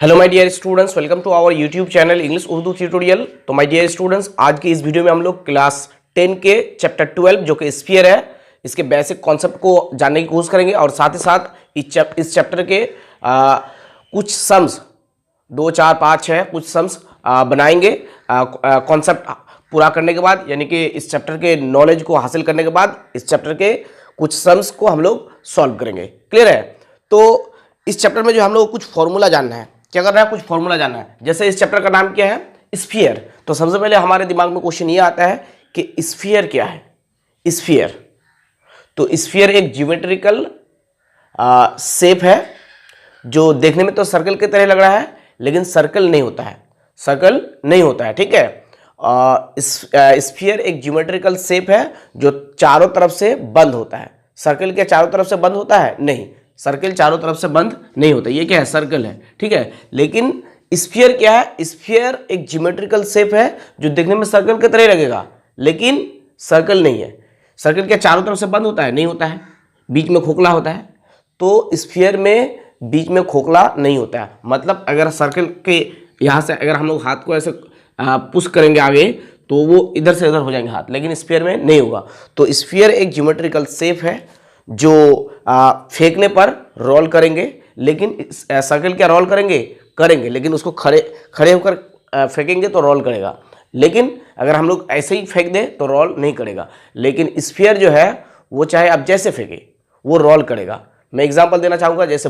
Hello my dear students, welcome to our YouTube channel English Urdu tutorial. तो my dear students, आज की इस video में हम लोग क्लास 10 के चैप्टर 12 जो कि स्फीयर है, इसके बेसिक कॉन्सेप्ट को जानने की कोशिश करेंगे और साथ ही साथ इस चैप्टर के कुछ सम्स 2, 4, 5, 6 कुछ सम्स बनाएंगे कॉन्सेप्ट पूरा करने के बाद, यानी कि इस चैप्टर के नॉलेज को हासिल करने के बाद इस चैप्टर के कुछ सम्स को हम लोग सॉल्व करेंगे। क्लियर है? तो इस चैप्टर में जो हम लोग को कुछ फॉर्मूला जानना है, क्या करना है, कुछ फॉर्मूला जानना है। जैसे इस चैप्टर का नाम क्या है, स्फीयर। तो सबसे पहले हमारे दिमाग में क्वेश्चन ये आता है कि स्फीयर क्या है। स्फीयर, तो स्फीयर एक ज्योमेट्रिकल शेप है जो देखने में तो सर्कल की तरह लग रहा है, लेकिन सर्कल नहीं होता है, सर्कल नहीं होता है। ठीक है, स्फीयर एक ज्योमेट्रिकल शेप है जो चारों तरफ से बंद होता है। सर्कल के चारों तरफ से बंद होता है? नहीं, सर्कल चारों तरफ से बंद नहीं होता। ये क्या है? सर्कल है। ठीक है, लेकिन स्फीयर क्या है? स्फीयर एक ज्योमेट्रिकल शेप है जो देखने में सर्कल की तरह लगेगा, लेकिन सर्कल नहीं है। सर्कल के चारों तरफ से बंद होता है? नहीं होता है, बीच में खोखला होता है। तो स्फीयर में बीच में खोखला नहीं होता है। मतलब अगर सर्कल के यहाँ से अगर हम लोग हाथ को ऐसे पुश करेंगे आगे तो वो इधर से इधर हो जाएंगे हाथ, लेकिन स्फीयर में नहीं होगा। तो स्फीयर एक ज्योमेट्रिकल शेप है जो फेंकने पर रोल करेंगे, लेकिन सर्कल क्या रोल करेंगे, लेकिन उसको खड़े होकर फेंकेंगे तो रोल करेगा। लेकिन अगर हम लोग ऐसे ही फेंक दें तो रोल नहीं करेगा। लेकिन स्फीयर जो है वो चाहे आप जैसे फेंके वो रोल करेगा। मैं एग्जांपल देना चाहूँगा, जैसे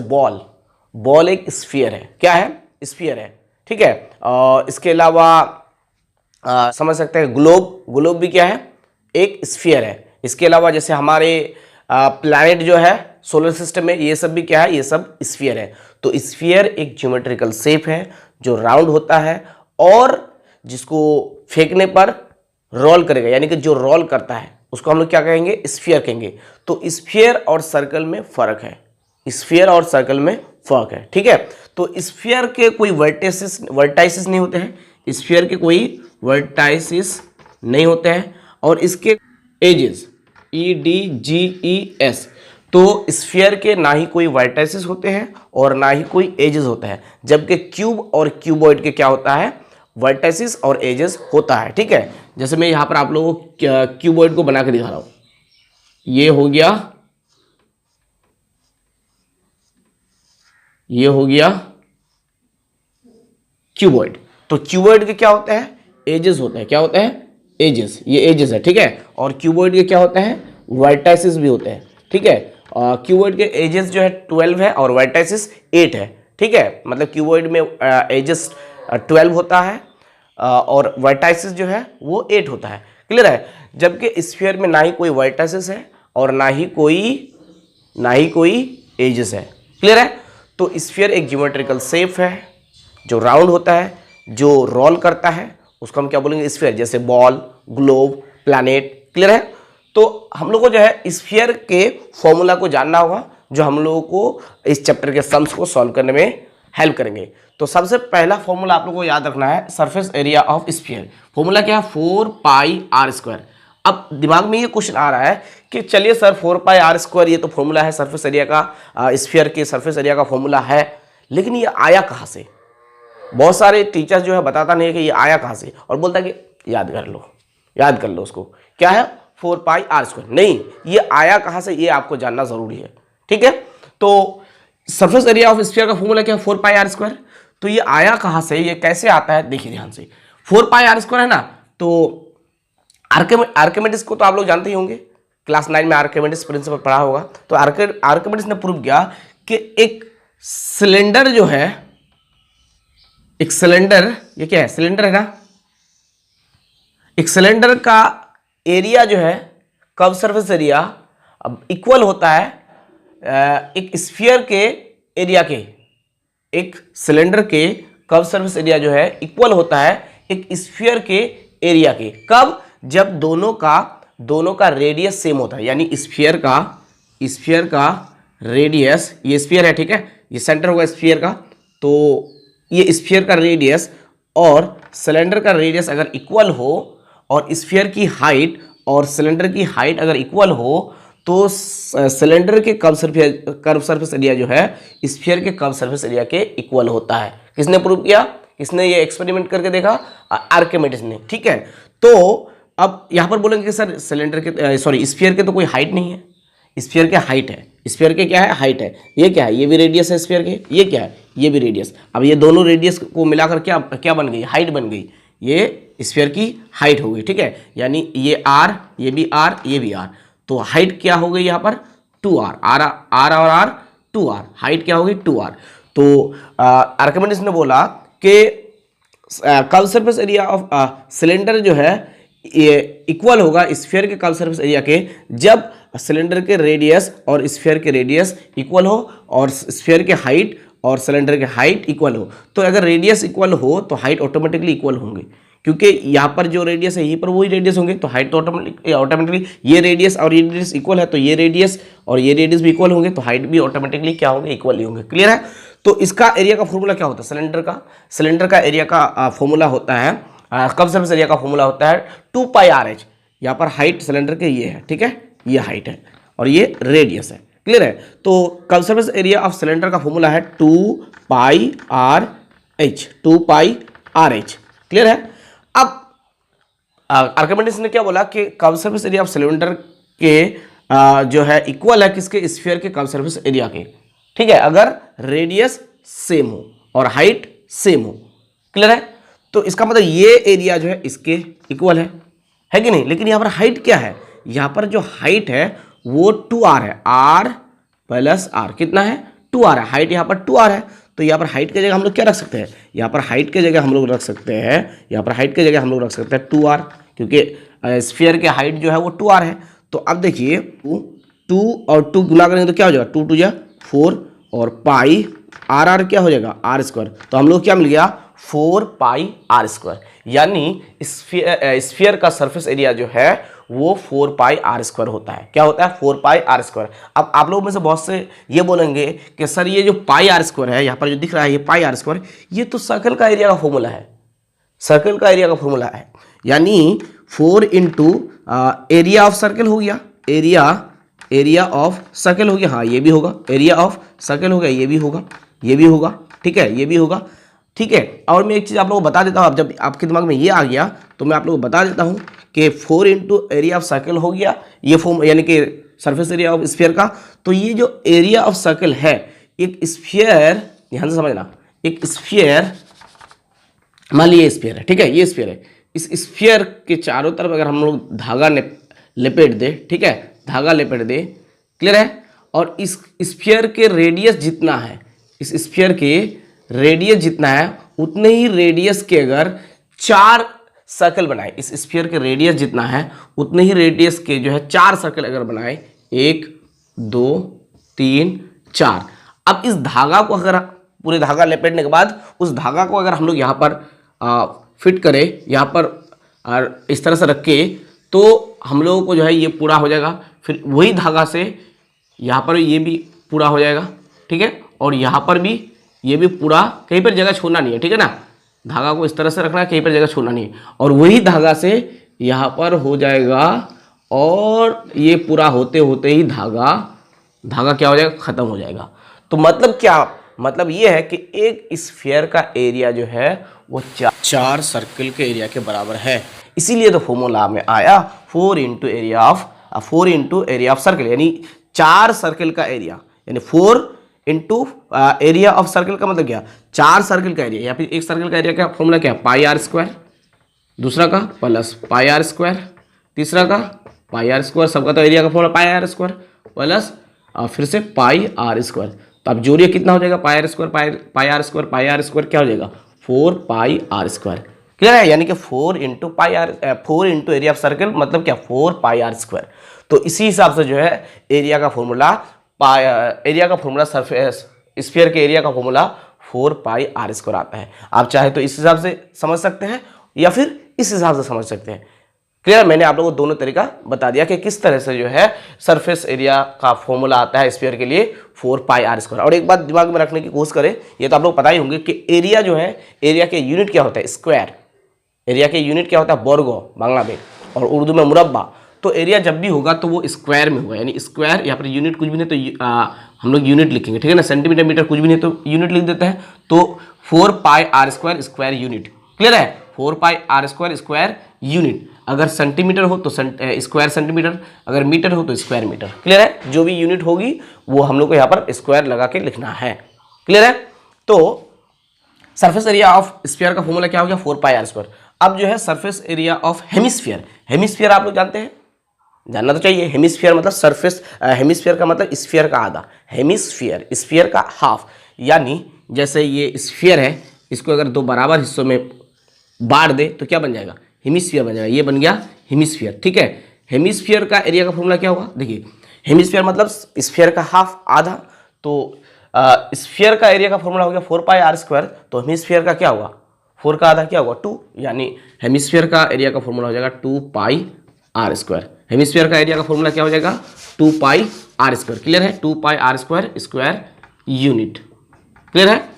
बॉल एक स्फीयर है। क्या है? स्फीयर है। ठीक है, और इसके अलावा समझ सकते हैं ग्लोब भी क्या है? एक स्फीयर है। इसके अलावा जैसे हमारे प्लैनेट जो है सोलर सिस्टम में, ये सब भी क्या है? ये सब स्फीयर है। तो स्फीयर एक ज्योमेट्रिकल शेप है जो राउंड होता है और जिसको फेंकने पर रोल करेगा, यानी कि जो रोल करता है उसको हम लोग क्या कहेंगे? स्फीयर कहेंगे। तो स्फीयर और सर्कल में फर्क है, स्फीयर और सर्कल में फर्क है। ठीक है, तो स्फीयर के कोई वर्टाइसिस नहीं होते हैं, स्फीयर के कोई वर्टाइसिस नहीं होते हैं, और इसके एजेस EDGES, तो स्फीयर के ना ही कोई वर्टाइसिस होते हैं और ना ही कोई एजेस होता है। जबकि क्यूब और क्यूबॉइड के क्या होता है? वर्टाइसिस और एजेस होता है। ठीक है, जैसे मैं यहाँ पर आप लोगों को क्यूबॉइड को बना के दिखा रहा हूँ। ये हो गया क्यूबॉइड। तो क्यूबॉइड के क्या होते हैं? एजेस होते हैं। क्या होते हैं? एजेस। ये एजेस है। ठीक है, और क्यूबॉइड के क्या होते हैं? वर्टाइसिस भी होते हैं। ठीक है, क्यूबॉइड के एजेस जो है 12 है और वर्टाइसिस 8 है। ठीक है, मतलब क्यूबॉइड में एजेस 12 होता है और वर्टाइसिस जो है वो 8 होता है। क्लियर है? जबकि स्फीयर में ना ही कोई वर्टाइसिस है और ना ही कोई एजेस है। क्लियर है? तो स्फीयर एक ज्योमेट्रिकल शेप है जो राउंड होता है, जो रोल करता है, उसको हम क्या बोलेंगे? स्फीयर। जैसे बॉल, ग्लोब, प्लैनेट। क्लियर है? तो हम लोग को जो है स्फीयर के फॉर्मूला को जानना होगा, जो हम लोगों को इस चैप्टर के सम्स को सॉल्व करने में हेल्प करेंगे। तो सबसे पहला फॉर्मूला आप लोगों को याद रखना है, surface area of sphere. Formula क्या है? 4πr²। अब दिमाग में ये क्वेश्चन आ रहा है कि चलिए सर 4πr², ये तो फॉर्मूला है सरफेस एरिया का, स्फीयर के सरफेस एरिया का फॉर्मूला है, लेकिन ये आया कहाँ से? बहुत सारे टीचर्स जो है बताता नहीं है कि ये आया कहाँ से, और बोलता है कि याद कर लो उसको। क्या है? 4πr²। नहीं, ये आया कहाँ से ये आपको जानना जरूरी है। ठीक है, तो सरफेस एरिया ऑफ स्फीयर का फॉर्मूला क्या है? 4πr²। तो ये आया कहाँ से, ये कैसे आता है? देखिए ध्यान से, 4πr² है ना, तो आर्किमिडीज को तो आप लोग जानते ही होंगे, क्लास 9 में आर्किमिडीज प्रिंसिपल पढ़ा होगा। तो आर्किमिडीज ने प्रूव किया कि एक सिलेंडर जो है, एक सिलेंडर, ये क्या है? सिलेंडर है ना, एक सिलेंडर का एरिया जो है, कर्व सरफेस एरिया, अब इक्वल होता है एक स्फीयर के एरिया के। एक सिलेंडर के कर्व सरफेस एरिया जो है इक्वल होता है एक स्फीयर के एरिया के। कब? जब दोनों का रेडियस सेम होता है, यानी स्फीयर का रेडियस, ये स्फीयर है, ठीक है, ये सेंटर होगा स्फीयर का, तो ये स्फीयर का रेडियस और सिलेंडर का रेडियस अगर इक्वल हो और स्फीयर की हाइट और सिलेंडर की हाइट अगर इक्वल हो, तो सिलेंडर के कर्व सरफेस एरिया जो है स्फीयर के कर्व सरफेस एरिया के इक्वल होता है। किसने प्रूव किया, किसने ये एक्सपेरिमेंट करके देखा, आर्किमिडीज ने। ठीक है, तो अब यहाँ पर बोलेंगे कि सर सिलेंडर के सॉरी स्फीयर के तो कोई हाइट नहीं है, स्फीयर के हाइट है, स्फीयर के क्या है, हाइट है। ये क्या है, ये भी रेडियस है स्फीयर के, ये क्या है, ये भी रेडियस। अब ये दोनों रेडियस को मिलाकर क्या क्या बन गई, हाइट बन गई, ये स्फीयर की हाइट हो गई। ठीक है, यानी ये आर, ये भी आर, ये भी आर, तो हाइट क्या हो गई यहाँ पर 2r, आर और आर 2r, हाइट क्या होगी 2r। तो आर्किमिडीज ने बोला कि curve surface area of cylinder जो है ये इक्वल होगा स्फीयर के कर्व सरफेस एरिया के जब सिलेंडर के रेडियस और स्फीयर के रेडियस इक्वल हो और स्फीयर के हाइट और सिलेंडर के हाइट इक्वल हो। तो अगर रेडियस इक्वल हो तो हाइट ऑटोमेटिकली इक्वल होंगे, क्योंकि यहाँ पर जो रेडियस है यहीं पर वही रेडियस होंगे, तो हाइट तो ऑटोमेटिकली ये रेडियस और ये रेडियस इक्वल है, तो ये रेडियस और ये रेडियस भी इक्वल होंगे, तो हाइट भी ऑटोमेटिकली क्या होंगे, इक्वल ही होंगे। क्लियर है। तो इसका एरिया का फॉर्मूला क्या होता है, सिलेंडर का एरिया का फॉर्मूला होता है, कर्व सरफेस एरिया का फॉर्मूला होता है 2πRh। यहाँ पर हाइट सिलेंडर के ये है, ठीक है, ये हाइट है और ये रेडियस है। क्लियर है। तो curve surface area of cylinder का फॉर्मूला है 2πRh, 2πRh। क्लियर है। अब आर्किमिडीज ने क्या बोला कि curve surface area of cylinder के जो है इक्वल है किसके, स्फीयर के कर्व सरफेस एरिया के। ठीक है, अगर रेडियस सेम हो और हाइट सेम हो। क्लियर है। तो इसका मतलब ये एरिया जो है इसके इक्वल है कि नहीं। लेकिन यहाँ पर हाइट क्या है, यहाँ पर जो हाइट है वो 2r है, r प्लस r कितना है 2r है, हाइट यहाँ पर 2r है। तो यहाँ पर हाइट की जगह हम लोग क्या रख सकते हैं, यहाँ पर हाइट की जगह हम लोग रख सकते हैं, यहाँ पर हाइट की जगह हम लोग रख सकते हैं 2r, क्योंकि स्फीयर के हाइट जो है वो 2r है। तो अब देखिए 2 और 2 गुना करेंगे तो क्या हो जाएगा, 2 2 4 और पाई r क्या हो जाएगा r²। तो हम लोग क्या मिल गया 4πr², यानी स्फीयर का सरफेस एरिया जो है वो 4πr² होता है। क्या होता है 4πr²। अब आप लोगों में से बहुत से ये बोलेंगे कि सर ये जो πr² है, यहाँ पर जो दिख रहा है ये πr², ये तो सर्कल का एरिया का फॉर्मूला है, सर्कल का एरिया का फॉर्मूला है। यानी 4 इंटू एरिया ऑफ सर्कल हो गया, एरिया ऑफ सर्कल हो गया, हाँ ये भी होगा, एरिया ऑफ सर्कल हो गया, ये भी होगा, ये भी होगा, ठीक है, ये भी होगा। ठीक है। और मैं एक चीज़ आप लोगों को बता देता हूँ, अब जब आपके दिमाग में ये आ गया तो मैं आप लोगों को बता देता हूँ कि 4 इंटू एरिया ऑफ सर्कल हो गया, ये फॉर्म यानी कि सरफेस एरिया ऑफ स्फीयर का। तो ये जो एरिया ऑफ सर्कल है, एक स्फीयर, ध्यान से समझना, एक स्फीयर, मान लीजिए स्फीयर है, ठीक है, ये स्फीयर है, इस स्फीयर के चारों तरफ अगर हम लोग धागा लपेट दे, ठीक है, धागा लपेट दे, क्लियर है, और इस स्फीयर के रेडियस जितना है, इस स्फीयर के रेडियस जितना है उतने ही रेडियस के अगर 4 सर्कल बनाए, इस स्फीयर के रेडियस जितना है उतने ही रेडियस के जो है 4 सर्कल अगर बनाए, 1 2 3 4। अब इस धागा को अगर पूरे धागा लपेटने के बाद उस धागा को अगर हम लोग यहाँ पर फिट करें, यहाँ पर इस तरह से रख के, तो हम लोगों को जो है ये पूरा हो जाएगा। फिर वही धागा से यहाँ पर ये भी पूरा हो जाएगा, ठीक है, और यहाँ पर भी ये भी पूरा, कहीं पर जगह छोड़ना नहीं है, ठीक है ना, धागा को इस तरह से रखना है, कहीं पर जगह छोड़ना नहीं है, और वही धागा से यहाँ पर हो जाएगा, और ये पूरा होते होते ही धागा क्या हो जाएगा, ख़त्म हो जाएगा। तो मतलब क्या, मतलब ये है कि एक स्फीयर का एरिया जो है वो 4 सर्कल के एरिया के बराबर है। इसीलिए तो फॉर्मूला में आया 4 इंटू एरिया ऑफ सर्कल, यानी 4 सर्कल का एरिया, यानी 4 इंटू एरिया ऑफ सर्कल का मतलब क्या, 4 सर्कल का एरिया, या फिर एक सर्कल का एरिया का फॉर्मूला क्या, πr², दूसरा का प्लस πr², तीसरा का πr², सबका तो एरिया का फॉर्मूला πr² प्लस फिर से πr²। तो अब जोड़िए कितना हो जाएगा, πr² क्या हो जाएगा 4πr²। क्लियर है। यानी कि 4 इंटू एरिया ऑफ सर्कल मतलब क्या 4πr²। तो इसी हिसाब से जो है एरिया का फॉर्मूला सरफेस स्फीयर के एरिया का फॉर्मूला 4πr² आता है। आप चाहे तो इस हिसाब से समझ सकते हैं या फिर इस हिसाब से समझ सकते हैं। क्लियर। मैंने आप लोगों को दोनों तरीका बता दिया कि किस तरह से जो है सरफेस एरिया का फॉर्मूला आता है स्फीयर के लिए 4πr²। और एक बात दिमाग में रखने की कोशिश करें, ये तो आप लोग पता ही होंगे कि एरिया जो है, एरिया के यूनिट क्या होता है, स्क्वायर। एरिया के यूनिट क्या होता है, वर्ग बांग्ला में, और उर्दू में मुरब्बा। तो एरिया जब भी होगा तो वो स्क्वायर में होगा, यानी स्क्वायर, यहाँ पर यूनिट कुछ भी नहीं तो हम लोग यूनिट लिखेंगे, ठीक है ना, सेंटीमीटर मीटर कुछ भी नहीं तो यूनिट लिख देते हैं। तो 4 pi r square square unit. Clear है, 4 pi r square square unit. अगर सेंटीमीटर हो तो स्क्वायर सेंटीमीटर, अगर मीटर हो तो स्क्वायर मीटर। क्लियर है, जो भी यूनिट होगी वो हम लोग को यहाँ पर स्क्वायर लगा के लिखना है। क्लियर है, तो सरफेस एरिया ऑफ स्फीयर का फॉर्मूला क्या हो गया, 4 पाई आर स्क्वायर। अब जो है surface area of hemisphere, hemisphere आप लोग जानते हैं, जानना तो चाहिए। हेमिस्फीयर मतलब सरफेस, हेमिस्फीयर का मतलब स्फीयर का आधा, हेमिस्फीयर स्फीयर का हाफ। यानी जैसे ये स्फीयर है, इसको अगर दो बराबर हिस्सों में बांट दे तो क्या बन जाएगा, हेमिस्फीयर बन जाएगा। ये बन गया हेमिस्फीयर। ठीक है, हेमिस्फीयर का एरिया का फॉर्मूला क्या होगा, देखिए हेमिस्फीयर मतलब स्फीयर का हाफ, आधा। तो स्फीयर का एरिया का फॉर्मूला हो गया 4 पाई आर स्क्वायर, तो हेमिस्फीयर का क्या होगा, 4 का आधा क्या होगा 2, यानी हेमिस्फीयर का एरिया का फॉर्मूला हो जाएगा 2 पाई आर स्क्वायर। हेमिस्फीयर का एरिया का फॉर्मूला क्या हो जाएगा 2 पाई आर स्क्वायर। क्लियर है, 2 pi r square square unit. Clear है,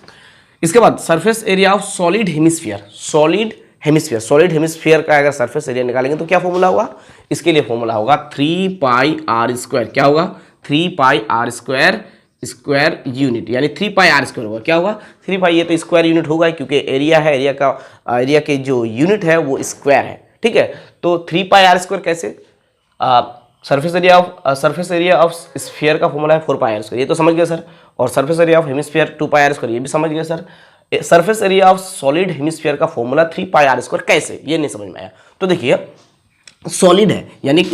इसके बाद surface area of solid hemisphere, solid hemisphere, solid hemisphere का अगर सरफेस एरिया निकालेंगे तो क्या फॉर्मूला होगा, इसके लिए फॉर्मूला होगा 3 पाई आर स्क्वायर। क्या होगा, 3 pi r square square unit, यानी 3 पाई आर स्क्वायर होगा। क्या होगा 3 पाई, ये तो स्क्वायर यूनिट होगा क्योंकि एरिया है, एरिया के जो यूनिट है वो स्क्वायर है। ठीक है, तो 3 पाई आर स्क्वायर कैसे, सरफेस एरिया ऑफ स्फीयर का फॉर्मूला है 4 पाई आर स्क्वायर, ये तो समझ गए सर। और surface area of hemisphere 2 pi r square, ये भी समझ गए sir. Surface area of solid hemisphere का फॉर्मूला 3 पाई आर स्क्वायर कैसे, ये नहीं समझ में आया। तो देखिए सॉलिड है, यानी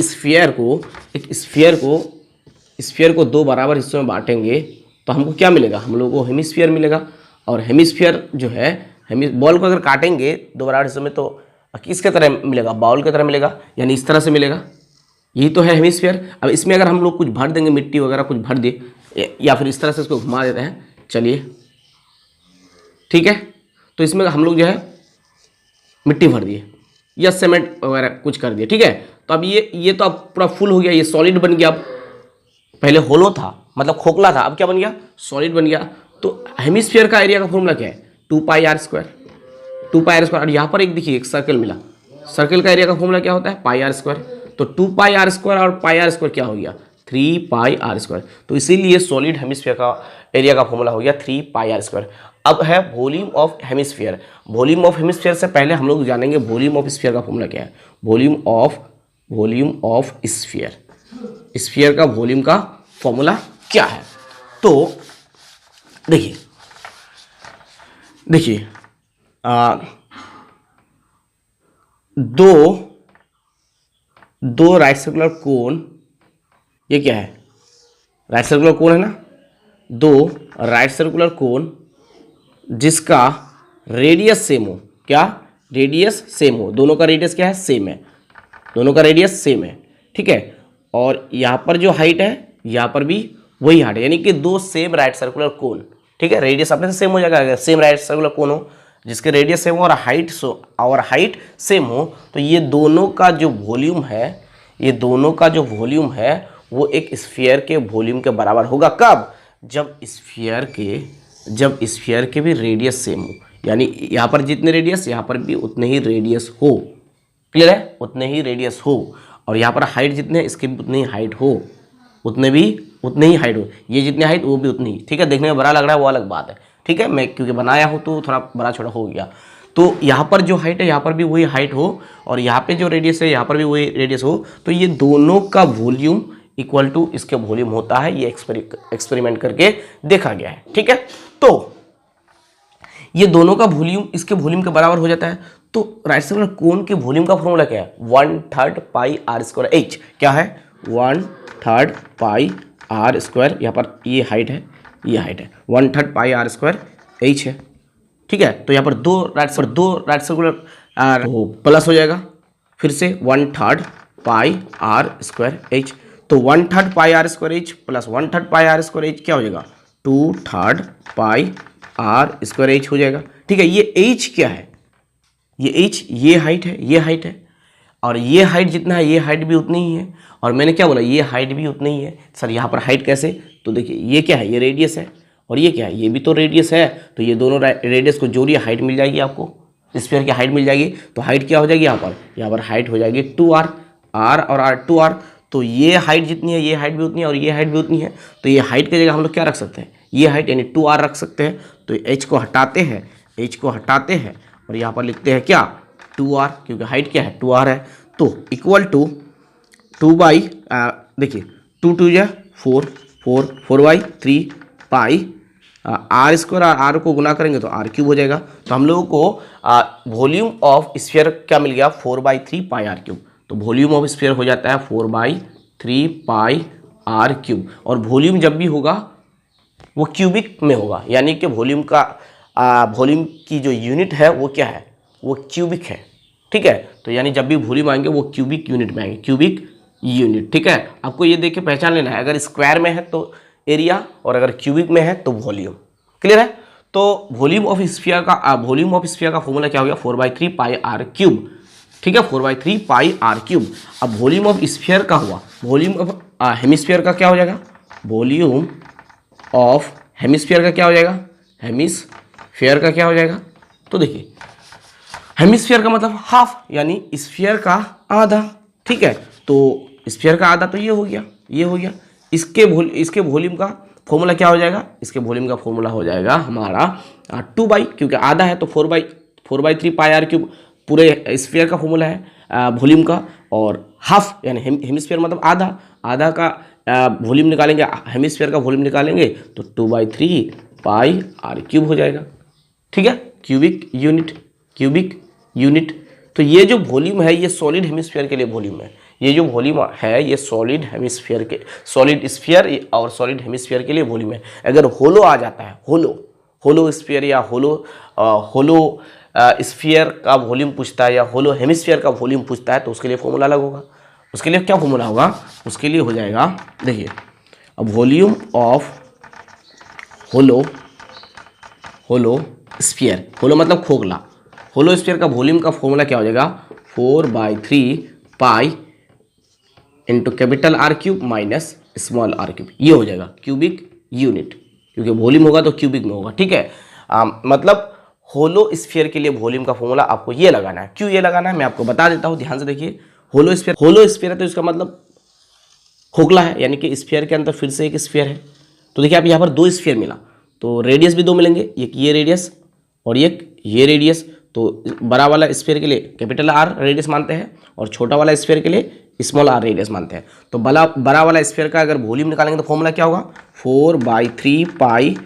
स्फीयर को दो बराबर हिस्सों में बांटेंगे तो हमको क्या मिलेगा, हम लोगों को हेमिस्फीयर मिलेगा। और हेमिस्फीयर जो है, बॉल को अगर काटेंगे दो बराबर हिस्सों में तो किसके तरह मिलेगा, बाउल की तरह मिलेगा, यानी इस तरह से मिलेगा। यही तो है हेमिस्फीयर। अब इसमें अगर हम लोग कुछ भर देंगे, मिट्टी वगैरह कुछ भर दे, या फिर इस तरह से इसको घुमा देते हैं, चलिए ठीक है, तो इसमें हम लोग जो है मिट्टी भर दिए या सीमेंट वगैरह कुछ कर दिए। ठीक है, तो अब ये तो अब पूरा फुल हो गया, ये सॉलिड बन गया। अब पहले होलो था, मतलब खोखला था, अब क्या बन गया, सॉलिड बन गया। तो हेमिस्फीयर का एरिया का फॉर्मूला क्या है, 2 pi r square, 2 pi r square. और यहाँ पर एक देखिए एक सर्कल मिला, सर्कल का एरिया का फॉर्मूला क्या होता है, पाई आर स्क्वायर। तो 2 पाई आर स्क्वायर और पाई आर स्क्वायर क्या हो गया, 3 पाई आर स्क्वायर। तो इसीलिए सॉलिड हेमिस्फीयर का एरिया का फॉर्मूला हो गया 3 पाई आर स्क्वायर। अब है volume of hemisphere. Volume of hemisphere से पहले हम लोग जानेंगे वॉल्यूम ऑफ स्फीयर का फॉर्मूला क्या है। वॉल्यूम ऑफ स्फीयर, स्फीयर का वॉल्यूम का फॉर्मूला क्या है। तो देखिए दो राइट सर्कुलर कोन, ये क्या है, राइट सर्कुलर कोन है ना, दो राइट सर्कुलर कोन जिसका रेडियस सेम हो, क्या रेडियस सेम हो, दोनों का रेडियस क्या है, सेम है, दोनों का रेडियस सेम है। ठीक है, और यहाँ पर जो हाइट है यहाँ पर भी वही हाइट है, यानी कि दो सेम राइट सर्कुलर कोन। ठीक है, रेडियस अपने से सेम हो जाएगा, अगर सेम राइट सर्कुलर कोन हो जिसके रेडियस सेम हो और हाइट सेम हो, तो ये दोनों का जो वॉल्यूम है, वो एक स्फीयर के वॉल्यूम के बराबर होगा। कब, जब स्फीयर के भी रेडियस सेम हो, यानी यहाँ पर जितने रेडियस यहाँ पर भी उतने ही रेडियस हो। क्लियर है, उतने ही रेडियस हो। और यहाँ पर हाइट जितने इसकी भी उतनी ही हाइट हो, उतने ही हाइट हो, ये जितनी हाइट वो भी उतनी ही। ठीक है, देखने में बड़ा लग रहा है वो अलग बात है। ठीक है, मैं क्योंकि बनाया हूँ तो थोड़ा बड़ा छोटा हो गया। तो यहाँ पर जो हाइट है यहाँ पर भी वही हाइट हो, और यहाँ पे जो रेडियस है यहाँ पर भी वही रेडियस हो, तो ये दोनों का वॉल्यूम इक्वल टू इसके वॉल्यूम होता है। ये एक्सपेरिमेंट करके देखा गया है। ठीक है, तो ये दोनों का वॉल्यूम इसके वॉल्यूम के बराबर हो जाता है। तो राइट सर्कुलर कोन के वॉल्यूम का फॉर्मूला क्या है, 1/3 पाई आर स्क्वायर एच। क्या है, 1/3 पाई आर स्क्वायर, यहाँ पर ये हाइट है, ये हाइट है, 1/3 पाई आर स्क्वायर एच है। ठीक है, तो यहाँ पर दो राइट सर्कुलर प्लस हो जाएगा, फिर से 1/3 पाई आर स्क्वायर एच। तो 1/3 pi r square h plus 1/3 pi r square h क्या हो जाएगा, 2/3 पाई आर स्क्वायर एच हो जाएगा। ठीक है, ये एच क्या है, ये एच ये हाइट है, ये हाइट है, और ये हाइट जितना है ये हाइट भी उतनी ही है। और मैंने क्या बोला, ये हाइट भी उतनी ही है। सर यहाँ पर हाइट कैसे, तो देखिए ये क्या है, ये रेडियस है, और ये क्या है, ये भी तो रेडियस है। तो ये दोनों रेडियस को जोड़िए, हाइट मिल जाएगी आपको, स्फीयर की हाइट मिल जाएगी। तो हाइट क्या हो जाएगी, यहाँ पर हाइट हो जाएगी 2r, r और r 2r। तो ये हाइट जितनी है ये हाइट भी उतनी है, और ये हाइट भी उतनी है। तो ये हाइट की जगह हम लोग क्या रख सकते हैं, ये हाइट यानी 2r रख सकते हैं। तो h को हटाते हैं, h को हटाते हैं और यहाँ पर लिखते हैं क्या 2r, क्योंकि हाइट क्या है 2r है। तो इक्वल टू 2 देखिए 2 या 4/3 पाई आर स्क्वायर, आर को गुना करेंगे तो आर क्यूब हो जाएगा। तो हम लोगों को वॉल्यूम ऑफ स्फीयर क्या मिल गया 4/3 पाई आर क्यूब। तो वॉल्यूम ऑफ स्फीयर हो जाता है 4/3 पाई आर क्यूब। और वॉल्यूम जब भी होगा वो क्यूबिक में होगा, यानी कि वॉल्यूम की जो यूनिट है वो क्या है, वो क्यूबिक है। ठीक है, तो यानी जब भी वॉल्यूम आएंगे वो क्यूबिक यूनिट में आएंगे, क्यूबिक यूनिट। ठीक है, आपको ये देख के पहचान लेना है, अगर स्क्वायर में है तो एरिया और अगर क्यूबिक में है तो वॉल्यूम। क्लियर है। तो वॉल्यूम ऑफ स्फीयर का फॉर्मूला क्या हो गया 4/3 पाई आर क्यूब। ठीक है, 4/3 पाई आर क्यूब। अब वॉल्यूम ऑफ स्फीयर का हुआ, वॉल्यूम ऑफ हेमिस्फीयर का क्या हो जाएगा, वॉल्यूम ऑफ हेमिस्फीयर का क्या हो जाएगा, हेमिस्फीयर का क्या हो जाएगा। तो देखिए हेमिस्फीयर का मतलब हाफ, यानी स्फीयर का आधा। ठीक है, तो स्फीयर का आधा तो ये हो गया, ये हो गया। इसके वॉल्यूम का फॉर्मूला क्या हो जाएगा, इसके वॉल्यूम का फॉर्मूला हो जाएगा हमारा 2 क्योंकि आधा है तो 4/3 पाई आर क्यूब पूरे स्फीयर का फॉर्मूला है वॉल्यूम का। और हाफ यानी हेमिस्फीयर मतलब आधा का वॉल्यूम निकालेंगे, हेमिस्फीयर का वॉल्यूम निकालेंगे तो 2/3 पाई आर क्यूब हो जाएगा। ठीक है, क्यूबिक यूनिट। तो ये जो वॉल्यूम है ये सॉलिड हेमिस्फीयर के लिए वॉल्यूम है। ये जो वॉल्यूम है ये सॉलिड स्फीयर और सॉलिड हेमिस्फीयर के लिए वॉल्यूम है। अगर होलो आ जाता है, होलो स्फीयर या होलो स्फीयर का वॉल्यूम पूछता है या होलो हेमिस्फीयर का वॉल्यूम पूछता है तो उसके लिए फॉर्मूला अलग होगा। उसके लिए क्या फॉर्मूला होगा, उसके लिए हो जाएगा, देखिए अब volume of hollow sphere, hollow मतलब खोखला, होलो स्फीयर का वॉल्यूम का फॉर्मूला क्या हो जाएगा 4/3 pi into capital r cube minus small r cube. ये हो जाएगा क्यूबिक यूनिट, क्योंकि वॉल्यूम होगा तो क्यूबिक में होगा। ठीक है, मतलब होलो स्फीयर के लिए वॉल्यूम का फॉर्मूला आपको ये लगाना है। क्यों ये लगाना है मैं आपको बता देता हूँ, ध्यान से देखिए। होलो स्फीयर है तो इसका मतलब खोखला है, यानी कि स्फीयर के अंदर फिर से एक स्फीयर है। तो देखिए आप यहाँ पर 2 स्फीयर मिला तो रेडियस भी 2 मिलेंगे, एक ये रेडियस और एक ये रेडियस। तो बड़ा वाला स्फीयर के लिए कैपिटल आर रेडियस मानते हैं और छोटा वाला स्फीयर के लिए स्मॉल आर रेडियस मानते हैं। तो बड़ा वाला स्फीयर का अगर वॉल्यूम निकालेंगे तो फॉर्मूला क्या होगा 4/3 पाई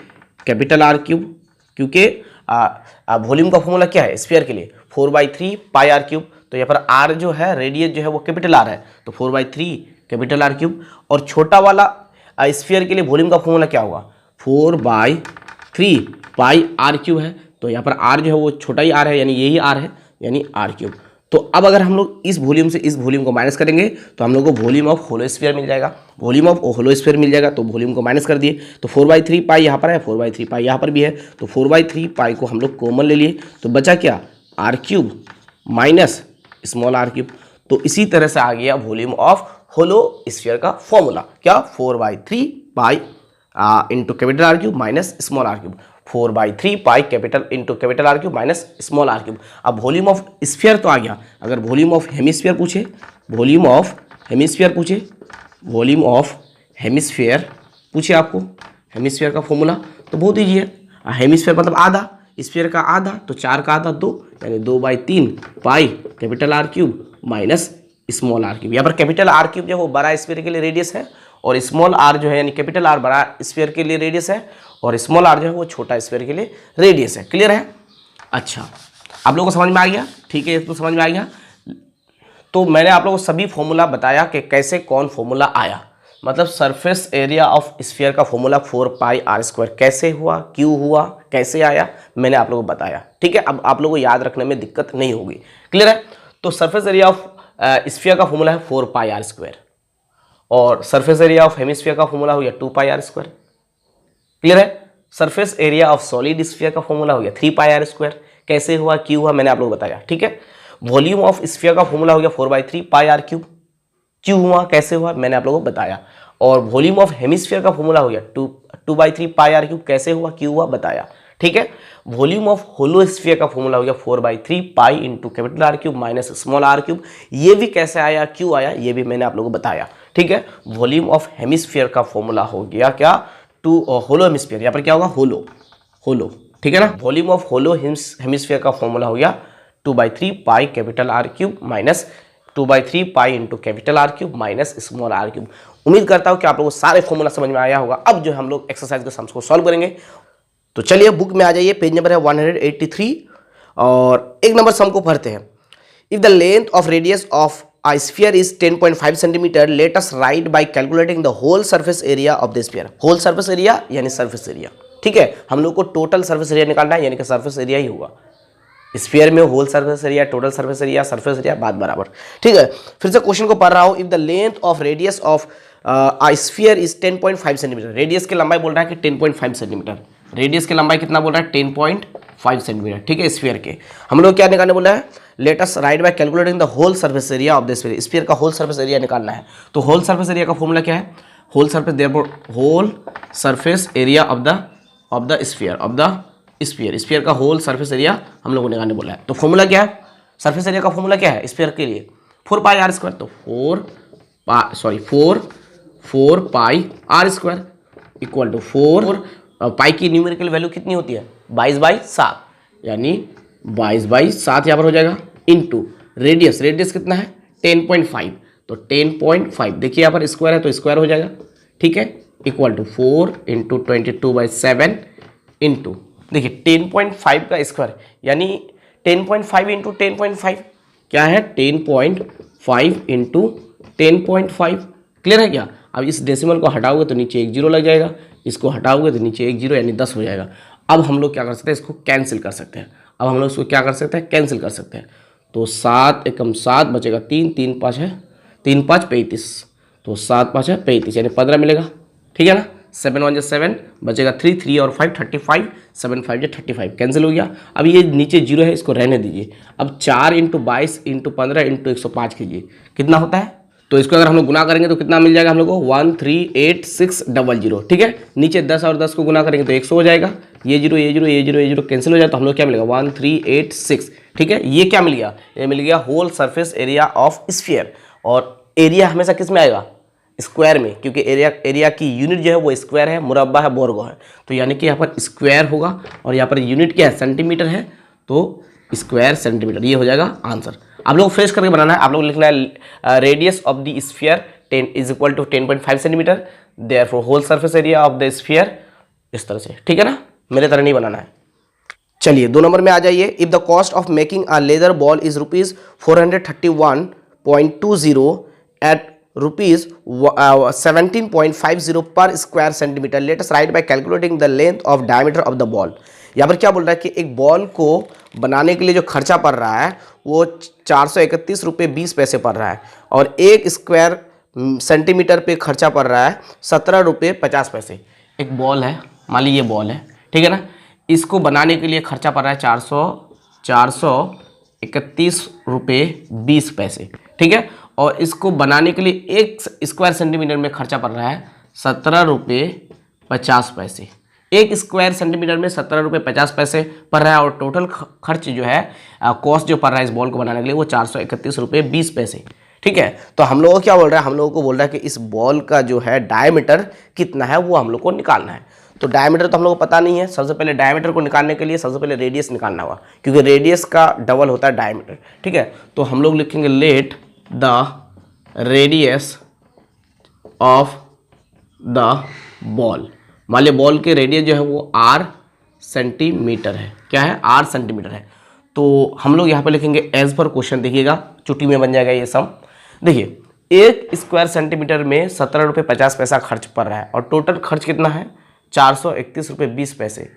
कैपिटल आर क्यूब, क्योंकि वॉल्यूम का फॉर्मूला क्या है स्फीयर के लिए 4/3 पाई आर क्यूब। तो यहाँ पर आर जो है रेडियस जो है वो कैपिटल आर है, तो 4/3 कैपिटल आर क्यूब। और छोटा वाला स्फीयर के लिए वॉल्यूम का फॉर्मूला क्या होगा 4/3 पाई आर क्यूब है। तो यहाँ पर आर जो है वो छोटा ही आर है, यानी यही आर है, यानी आर क्यूब। तो अब अगर हम लोग इस वॉल्यूम से इस वॉल्यूम को माइनस करेंगे तो हम लोग को वॉल्यूम ऑफ होलो स्फीयर मिल जाएगा, वॉल्यूम ऑफ होलो स्फीयर मिल जाएगा। तो वॉल्यूम को माइनस कर दिए तो 4/3 पाई यहाँ पर है, 4/3 पाई यहाँ पर भी है, तो 4/3 पाई को हम लोग कॉमन ले लिए तो बचा क्या r cube minus small r cube. तो इसी तरह से आ गया वॉल्यूम ऑफ होलो स्फीयर का फॉर्मूला, क्या 4/3 pi into capital r cube minus small r cube, 4/3 pi capital into capital r cube minus small r cube. अब वॉल्यूम ऑफ स्फीयर तो आ गया, अगर वॉल्यूम ऑफ हेमिस्फीयर पूछे, वॉल्यूम ऑफ हेमिस्फीयर आपको hemisphere का फॉर्मूला तो बहुत ईजी है। हेमिस्फीयर मतलब आधा, स्फीयर का आधा तो 4 का आधा 2, यानी 2/3 pi capital r cube minus small r cube. यहाँ पर कैपिटल आर क्यूब जो है वो बड़ा स्फीयर के लिए रेडियस है और स्मॉल आर जो है यानी कैपिटल आर बड़ा स्फीयर के लिए रेडियस है और स्मॉल आर जो है वो छोटा स्फीयर के लिए रेडियस है। क्लियर है। अच्छा, आप लोगों को समझ में आ गया। ठीक है, तो समझ में आ गया। तो मैंने आप लोगों को सभी फॉर्मूला बताया कि कैसे कौन फॉर्मूला आया, मतलब सरफेस एरिया ऑफ स्फीयर का फॉर्मूला 4πr² कैसे हुआ, क्यों हुआ, कैसे आया, मैंने आप लोगों को बताया। ठीक है, अब आप लोगों को याद रखने में दिक्कत नहीं होगी। क्लियर है। तो सरफेस एरिया ऑफ स्फीयर का फॉर्मूला है 4πr² और सरफेस एरिया ऑफ हेमिस्फीयर का फॉर्मूला हो गया 2πr²। क्लियर है। Surface area of solid sphere का फॉर्मूला हो गया 3πr²। कैसे हुआ, क्यों हुआ, मैंने आप लोगों को बताया। ठीक है। वॉल्यूम ऑफ स्फीयर का फॉर्मूला हो गया 4/3 πr³। क्यों हुआ, कैसे हुआ, मैंने आप लोगों को बताया। और वॉल्यूम ऑफ हेमिस्फीयर का फॉर्मूला हो गया 2/3 πr³ कैसे हुआ, क्यों हुआ, बताया। ठीक है। वॉल्यूम ऑफ होलो स्फीयर का फॉर्मूला हो गया 4/3 pi into capital r cube minus small r cube. ये भी कैसे आया, क्यों आया, ये भी मैंने आप लोगों को बताया। ठीक है। वॉल्यूम ऑफ हेमिस्फीयर का फॉर्मूला हो गया क्या, होलो हेमिस्फीयर, यहाँ पर क्या होगा होलो ठीक है ना। वॉल्यूम ऑफ होलो हेमिस्फीयर का फॉर्मूला हो गया 2/3 pi capital r cube minus 2/3 pi into capital r cube minus small r cube. उम्मीद करता हूँ कि आप लोगों को सारे फॉर्मूला समझ में आया होगा। अब जो हम लोग एक्सरसाइज के सम्स को सॉल्व करेंगे। तो चलिए बुक में आ जाइए, पेज नंबर है 183 और एक नंबर सम को पढ़ते हैं। If the length of radius of a sphere is 10.5 centimeter, let us write by calculating the whole surface area of the sphere। whole surface area यानी surface area, ठीक है। हम लोग को टोटल सर्फेस एरिया निकालना है, यानी कि सर्फेस एरिया ही होगा। स्फीयर में whole surface area, total surface area, surface area बात बराबर, ठीक है। फिर से क्वेश्चन को पढ़ रहा हूं। If the length of radius of a sphere is 10.5 centimetre, radius की लंबाई बोल रहा है कि 10.5 सेंटीमीटर। रेडियस की लंबाई कितना बोल रहा है? 10.5 सेंटीमीटर, ठीक है। स्फीयर के हम लोग क्या निकालने बोला है? Let us write by calculating the whole surface area of the sphere. Sphere का होल सर्फेस एरिया निकालना है। तो होल सर्फेस एरिया का फॉर्मूला क्या है? Whole surface, therefore whole surface area of the sphere. Sphere का होल सर्फेस एरिया हम लोगों ने निकालने बोला है। तो फॉर्मूला क्या है? सर्फेस एरिया का फॉर्मूला क्या है स्फीयर के लिए? 4 पाई आर स्क्वायर। तो 4 pi r square equal to 4 pi की न्यूमेरिकल वैल्यू कितनी होती है? 22/7, यानी 22/7 यहाँ पर हो जाएगा। इनटू रेडियस कितना है? 10.5। तो 10.5 देखिए यहाँ पर स्क्वायर है तो स्क्वायर हो जाएगा, ठीक है। इक्वल टू 4 इंटू 22/7 इंटू देखिए 10.5 का स्क्वायर यानी 10.5 इंटू 10.5 क्या है? 10.5 इंटू 10.5। क्लियर है क्या? अब इस डेसिमल को हटाओगे तो नीचे एक जीरो लग जाएगा, इसको हटाओगे तो नीचे एक जीरो यानी 10 हो जाएगा। अब हम लोग क्या कर सकते हैं? इसको कैंसिल कर सकते हैं। अब हम लोग इसको क्या कर सकते हैं? कैंसिल कर सकते हैं। तो 7 एकम 7 बचेगा 3, 3 5 है, 3 5 35। तो 7 5 है 35 यानी 15 मिलेगा, ठीक है ना। 7 1 7 बचेगा 3, 3 और 5 35, 7 5 35 कैंसिल हो गया। अब ये नीचे जीरो है, इसको रहने दीजिए। अब 4 इंटू 22 इंटू 15 इंटू 105 कीजिए, कितना होता है? तो इसको अगर हम लोग गुना करेंगे तो कितना मिल जाएगा हम लोग को? 138,600, ठीक है। नीचे 10 और 10 को गुना करेंगे तो 100 हो जाएगा। ये जीरो कैंसिल हो जाए तो हम लोग क्या मिलेगा? 1386, ठीक है। ये क्या मिल गया? ये मिल गया whole surface area of sphere. और एरिया हमेशा किस में आएगा? स्क्वायर में, क्योंकि एरिया की यूनिट जो है वो स्क्वायर है, मुरब्बा है, बोर्गो है। तो यानी कि यहाँ पर स्क्वायर होगा और यहाँ पर यूनिट क्या है? सेंटीमीटर है, तो स्क्वायर सेंटीमीटर, ये हो जाएगा आंसर। आप लोग फ्रेश करके बनाना है। आप लोग लिखना है radius of the sphere 10 is equal to 10.5 centimetre, therefore whole surface area of the sphere, इस तरह से, ठीक है ना। मेरे तरह नहीं बनाना है। चलिए 2 नंबर में आ जाइए। If the cost of making a leather ball is ₹431.20 at ₹17.50 per square centimetre, let us write by calculating the length of diameter of the ball. यहाँ पर क्या बोल रहा है कि एक बॉल को बनाने के लिए जो खर्चा पड़ रहा है वो ₹431.20 पड़ रहा है और 1 स्क्वायर सेंटीमीटर पे खर्चा पड़ रहा है ₹17.50। एक बॉल है, मान लीजिए ये बॉल है, ठीक है ना। इसको बनाने के लिए खर्चा पड़ रहा है ₹431.20, ठीक है। और इसको बनाने के लिए 1 स्क्वायर सेंटीमीटर में खर्चा पड़ रहा है ₹17.50। 1 स्क्वायर सेंटीमीटर में ₹17.50 पड़ रहा है और टोटल खर्च जो है, कॉस्ट जो पड़ रहा है इस बॉल को बनाने के लिए वो ₹431.20, ठीक है। तो हम लोगों को क्या बोल रहा है? हम लोगों को बोल रहा है कि इस बॉल का जो है डायमीटर कितना है वो हम लोग को निकालना है। तो डायमीटर तो हम लोग को पता नहीं है। सबसे पहले डायमीटर को निकालने के लिए सबसे पहले रेडियस निकालना होगा, क्योंकि रेडियस का डबल होता है डायमीटर, ठीक है। तो हम लोग लिखेंगे let the radius of the ball. मान लिया बॉल के रेडियस जो है वो r सेंटीमीटर है। क्या है? r सेंटीमीटर है। तो हम लोग यहाँ पे लिखेंगे एज पर क्वेश्चन, देखिएगा चुट्टी में बन जाएगा ये सम। देखिए 1 स्क्वायर सेंटीमीटर में ₹17.50 खर्च पड़ रहा है और टोटल खर्च कितना है? ₹431.20।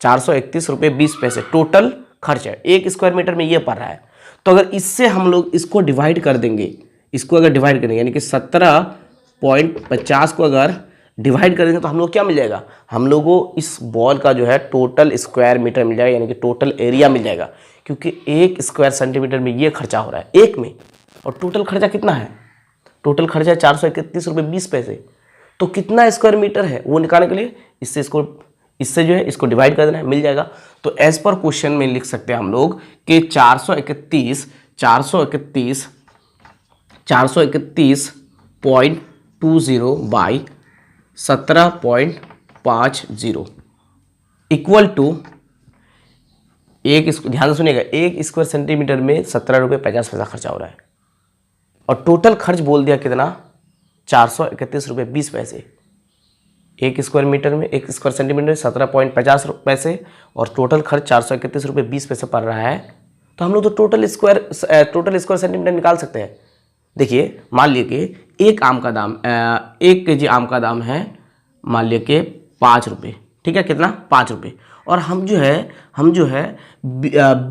₹431.20 टोटल खर्च है, 1 स्क्वायर मीटर में ये पड़ रहा है। तो अगर इससे हम लोग इसको डिवाइड कर देंगे, इसको अगर डिवाइड करेंगे यानी कि 17.50 को अगर डिवाइड करेंगे तो हम लोग क्या मिल जाएगा? हम लोग को इस बॉल का जो है टोटल स्क्वायर मीटर मिल जाएगा, यानी कि टोटल एरिया मिल जाएगा, क्योंकि 1 स्क्वायर सेंटीमीटर में ये खर्चा हो रहा है एक में, और टोटल खर्चा कितना है? टोटल खर्चा है ₹431.20। तो कितना स्क्वायर मीटर है वो निकालने के लिए इससे जो है इसको डिवाइड कर देना है, मिल जाएगा। तो एज पर क्वेश्चन में लिख सकते हैं हम लोग कि 431.20 बाई 17.50 इक्वल टू ध्यान से सुनिएगा, 1 स्क्वायर सेंटीमीटर में 17 रुपये 50 पैसा खर्चा हो रहा है और टोटल खर्च बोल दिया कितना, 431 रुपये 20 पैसे। 1 स्क्वायर मीटर में 1 स्क्वायर सेंटीमीटर में 17.50 पैसे और टोटल खर्च 431 रुपये 20 पैसे पड़ रहा है। तो हम लोग तो टोटल स्क्वायर सेंटीमीटर निकाल सकते हैं। देखिए मान लीजिए कि 1 kg आम का दाम है मान लीजिए कि 5 रुपये, ठीक है, कितना, 5 रुपये, और हम जो है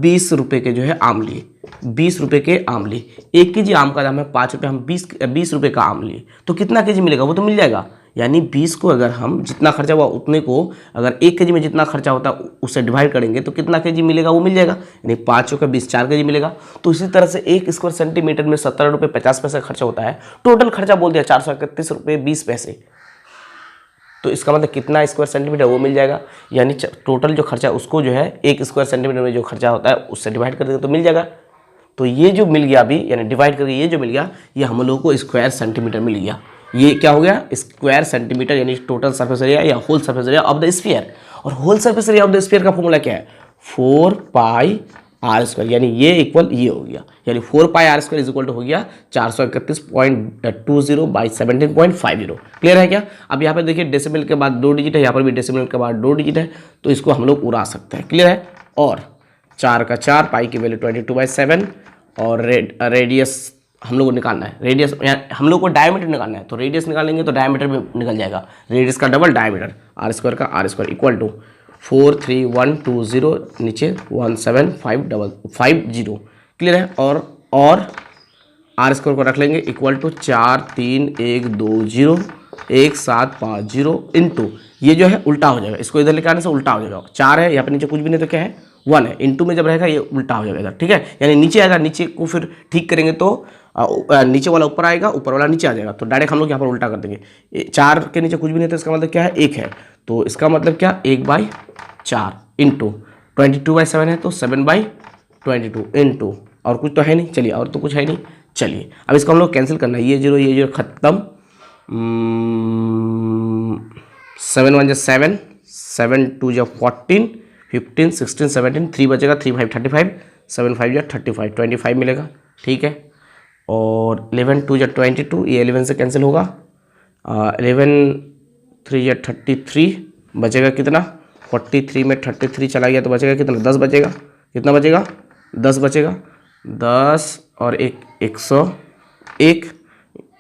20 रुपये के जो है आम लिए, 20 रुपये के आम लिए। 1 kg आम का दाम है 5 रुपये, हम 20 रुपये का आम लिए, तो कितना केजी मिलेगा, वो तो मिल जाएगा। यानी 20 को अगर हम जितना खर्चा हुआ उतने को अगर 1 kg में जितना खर्चा होता है उससे डिवाइड करेंगे तो कितना केजी मिलेगा, वो मिल जाएगा। यानी 5 का 20 4 kg मिलेगा। तो इसी तरह से 1 स्क्वायर सेंटीमीटर में 17 रुपये 50 पैसे खर्चा होता है। टोटल खर्चा बोल दिया 431 रुपये 20 पैसे। तो इसका मतलब कितना स्क्वायर सेंटीमीटर वो मिल जाएगा। यानी टोटल जो खर्चा उसको जो है 1 स्क्वायर सेंटीमीटर में जो खर्चा होता है उससे डिवाइड कर देंगे तो मिल जाएगा। तो ये जो मिल गया अभी, यानी डिवाइड करके ये जो मिल गया, ये हम लोगों को स्क्वायर सेंटीमीटर मिल गया। ये क्या हो गया, स्क्वायर सेंटीमीटर, यानी टोटल सरफेस एरिया या whole surface area of the sphere. और whole surface area of the sphere का फॉर्मूला क्या है, 4πr², यानी ये इक्वल ये हो गया, यानी 4πr² इज इक्वल टू हो गया 431.20 बाई 17.50। क्लियर है क्या। अब यहाँ पर देखिए डेसिमल के बाद 2 डिजिट है, यहाँ पर भी डेसिमल के बाद 2 डिजिट है, तो इसको हम लोग उड़ा सकते हैं। क्लियर है। और 4 का 4, पाई की वैल्यू 22/7 और रेडियस हम लोग को निकालना है। रेडियस हम लोग को डायमीटर निकालना है, तो रेडियस निकालेंगे तो डायमीटर में निकल जाएगा। रेडियस का डबल डायमीटर r² का r² इक्वल टू 43120 नीचे 17550। क्लियर है। और r² को रख लेंगे इक्वल टू 431201750 इंटू, ये जो है उल्टा हो जाएगा, इसको इधर लेकर आने से उल्टा हो जाएगा। 4 है, यहाँ पर नीचे कुछ भी नहीं तो क्या है 1 है, इंटू में जब रहेगा ये उल्टा हो जाएगा। ठीक है, यानी नीचे आएगा, नीचे को फिर ठीक करेंगे तो नीचे वाला ऊपर आएगा, ऊपर वाला नीचे आ जाएगा, तो डायरेक्ट हम लोग यहाँ पर उल्टा कर देंगे। 4 के नीचे कुछ भी नहीं तो इसका मतलब क्या है 1 है, तो इसका मतलब क्या 1/4 इंटू 22/7 है तो 7/22 इंटू, और कुछ तो है नहीं, चलिए और तो कुछ है नहीं। चलिए अब इसको हम लोग कैंसिल करना है, ये जीरो खत्म, 7 1 7, 7 2 14, 15 16 17, 3 बचेगा, 3 5 35, 7 5 35, 25 मिलेगा। ठीक है। और 11 2 22, ये 11 से कैंसिल होगा, 11 3 33, बचेगा कितना, 43 में 33 चला गया तो बचेगा कितना, 10 बचेगा। कितना बचेगा, 10 बचेगा, 10 और 101,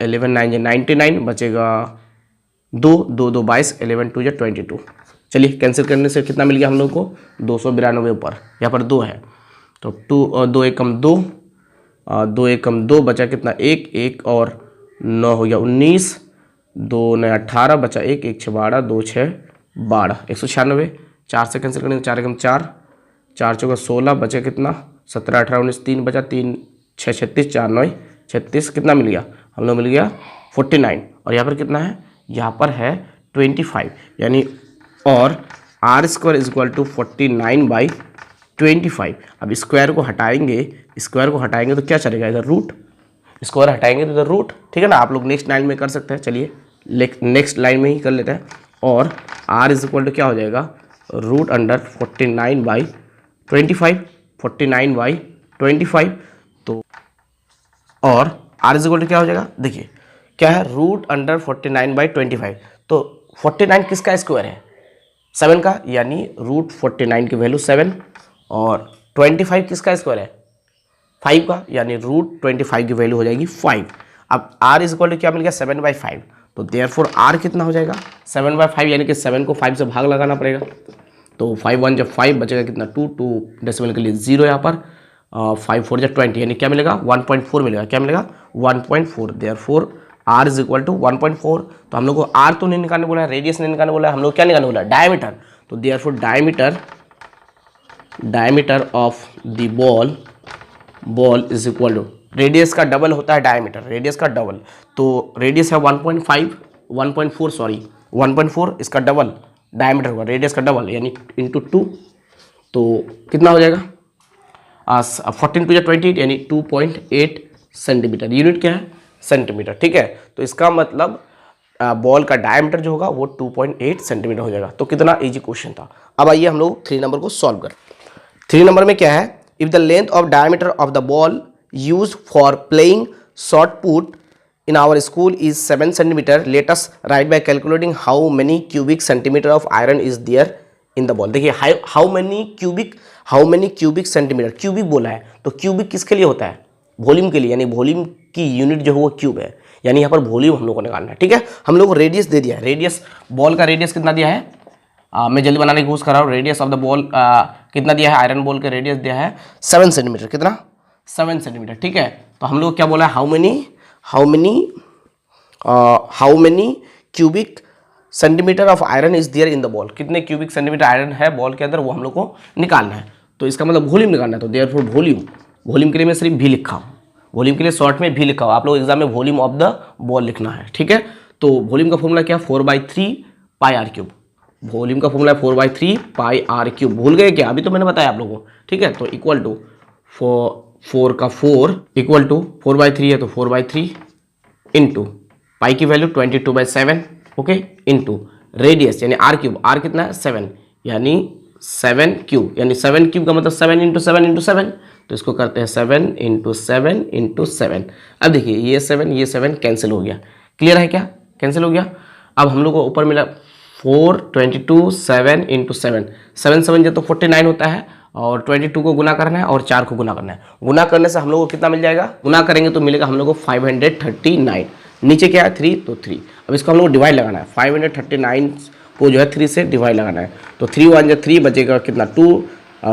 11 9 99, बचेगा 2 2 2 22, 11 2 22। चलिए कैंसिल करने से कितना मिल गया हम लोग को, 292 ऊपर, यहाँ पर 2 है तो 2 1 कम 2, 2 1 कम 2, बचा कितना 1 और 9 हो गया 19, 2 9 18, बचा 1 1 6 12, 2 6 12, 196। 4 से कैंसिल करेंगे, 4 एकम 4, 4 चौका 16, बचा कितना 17 18 19, 3 बचा, 3 6 36, 4 9 36, कितना मिल गया हम लोग, मिल गया 49। और यहाँ पर कितना है, यहाँ पर है 25, यानी और r² इज इक्वल टू 49/25। अब स्क्वायर को हटाएंगे, तो क्या चलेगा, इधर रूट, स्क्वायर हटाएंगे तो इधर रूट। ठीक है ना, आप लोग नेक्स्ट लाइन में कर सकते हैं। चलिए नेक्स्ट लाइन में ही कर लेते हैं। और r इज इक्वल टू क्या हो जाएगा, रूट अंडर 49/25, 49/25। तो और r इज इक्वल टू क्या हो जाएगा, देखिए क्या है, रूट अंडर 49/25। तो 49 किसका स्क्वायर है, 7 का, यानी रूट 49 की वैल्यू 7, और 25 किसका स्क्वायर है, 5 का, यानी रूट 25 की वैल्यू हो जाएगी 5। अब r इज इक्वल टू क्या मिल गया, 7/5। तो देयरफॉर r कितना हो जाएगा, 7/5, यानी कि 7 को 5 से भाग लगाना पड़ेगा। तो 5 1 जब 5 बचेगा कितना 2 डेसिमल के लिए 0 यहाँ पर, 5 4 जब 20, यानी क्या मिलेगा 1.4 मिलेगा। क्या मिलेगा 1.4। Therefore r is equal to 1.4। तो हम लोग को r तो नहीं निकालने बोला है, रेडियस नहीं निकालने बोला है, हम लोग क्या निकालने बोला है, डायमीटर। तो therefore diameter of the ball is equal to, radius का डबल होता है डायमीटर, रेडियस का डबल, तो रेडियस है 1.4, इसका डबल डायमीटर होगा, रेडियस का डबल यानी इंटू 2, तो कितना हो जाएगा 14 2 28, यानी 2.8 सेंटीमीटर। यूनिट क्या है, सेंटीमीटर। ठीक है, तो इसका मतलब बॉल का डायमीटर जो होगा वो 2.8 सेंटीमीटर हो जाएगा। तो कितना इजी क्वेश्चन था। अब आइए हम लोग 3 नंबर को सॉल्व करें। 3 नंबर में क्या है, if the length of diameter of the ball use for playing shot put in our school is 7 centimeter. Let us write by calculating how many cubic centimeter of iron is there in the ball. देखिए how many cubic centimeter, cubic बोला है तो cubic किसके लिए होता है, volume के लिए, यानी वॉल्यूम की यूनिट जो है वो क्यूब है, यानी यहाँ पर वॉल्यूम हम लोग को निकालना है। ठीक है, हम लोग को रेडियस दे दिया है, रेडियस बॉल का रेडियस कितना दिया है, मैं जल्दी बनाने की कोशिश कर रहा हूँ। रेडियस ऑफ द बॉल कितना दिया है, आयरन बॉल का रेडियस दिया है 7 सेंटीमीटर, कितना 7 सेंटीमीटर। ठीक है, तो हम लोग क्या बोला है, how many cubic centimetre of iron is there in the ball, कितने क्यूबिक सेंटीमीटर आयरन है बॉल के अंदर, वो हम लोग को निकालना है। तो इसका मतलब वॉल्यूम निकालना है, तो देयरफॉर वॉल्यूम के लिए मैं सिर्फ भी लिखा हूँ, वॉल्यूम के लिए शॉर्ट में भी लिखा हूँ। आप लोग एग्जाम में वॉल्यूम ऑफ द बॉल लिखना है। ठीक है, तो वॉल्यूम का फॉर्मूला क्या, 4/3 पाई आर क्यूब, वॉल्यूम का फॉर्मूला 4/3 पाई आर क्यूब। भूल गए क्या, अभी तो मैंने बताया आप लोगों को। ठीक है, तो इक्वल टू 4 का 4 इक्वल टू 4/3 है तो 4/3 इंटू पाई की वैल्यू 22/7, ओके, इंटू रेडियस यानी आर क्यूब, आर कितना है 7, यानी 7 क्यूब, यानी 7 क्यूब का मतलब 7 × 7 × 7, तो इसको करते हैं 7 × 7 × 7। अब देखिए ये 7 कैंसिल हो गया, क्लियर है क्या, कैंसिल हो गया। अब हम लोग को ऊपर मिला 4 22 7 × 7, 7 7 जो तो 49 होता है, और 22 को गुना करना है और 4 को गुना करना है। गुना करने से हम लोग को कितना मिल जाएगा, गुना करेंगे तो मिलेगा हम लोग को 539। नीचे क्या है 3, तो 3। अब इसको हम लोग डिवाइड लगाना है, 539 को जो है 3 से डिवाइड लगाना है, तो 3 1 जो 3 बचेगा कितना 2,